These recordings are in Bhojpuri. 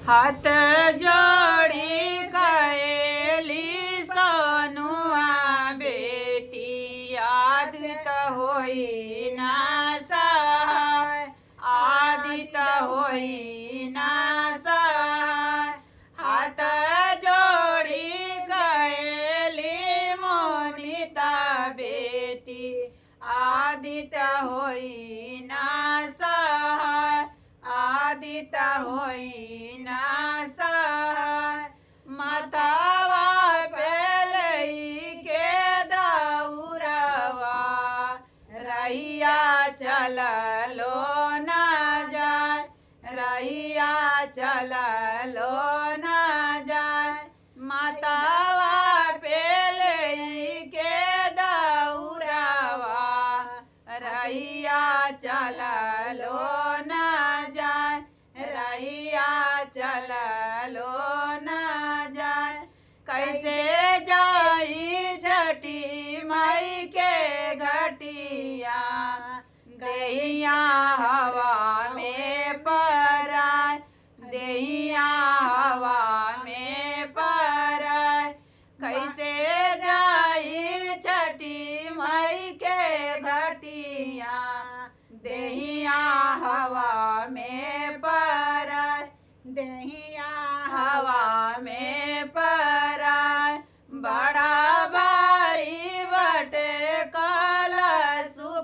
हाथ जोड़ी कहेली सोनुआ बेटी आदित होई ना सहाय, आदित होई ना सहाय। हाथ जोड़ी कहेली मोनिता बेटी आदित होई ना सहाय, आदित होई ना सहाय। माथावा पे लइके दौरवा रहिया चललो ना जाय, रहिया चललो ना जाय। मातावा पे लइके दौरवा रहिया चललो ना जाय, रहिया चललो ना जाय। कैसे जाई छठी मई के घटिया देहिया हवा में पराय, देहिया हवा में पराय। कैसे जाई छठी मई के घटिया देहिया हवा में पराय, देहिया हवा में पराय। बड़ा भारी बटे कलशुपवा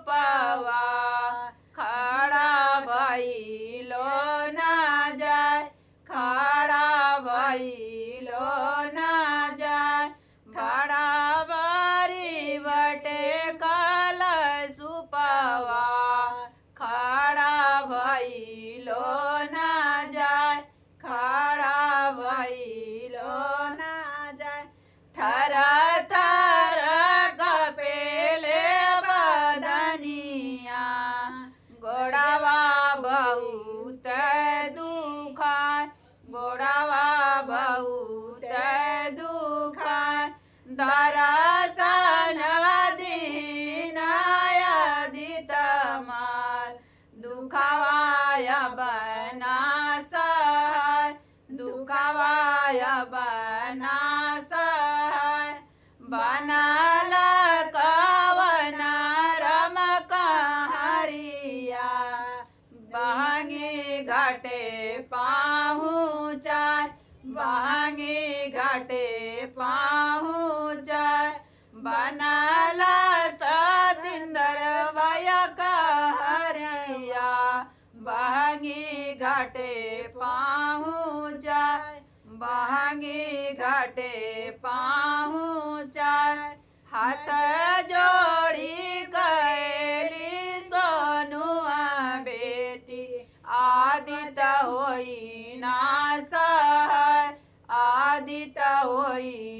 खड़ा भइलो ना जाय, खड़ा भइलो ना जाय। बड़ा भारी बटे कलशुपवा खड़ा भइलो ना जाय, खड़ा भइलो ना जाय। थर थर कपेले बदनिया गोड़वा बहुत दुखाय, गोड़वा बहुत दुखाय। दरसन दीनाय आदित माल दुखवाय बना सहाय, दुखवाय बना सहाय। बनल कवन रम कहरिया बहंगी घाटे पहुँचाय, बहंगी घाटे पहुँचाय। बनल सतिंदर भय कहरिया बहंगी घाटे पहुँचाय, बहंगी घाटे पहुँचाय। हाथ जोड़ी कहेली सोनुआ बेटी आदित होई ना सहाय, आदित होई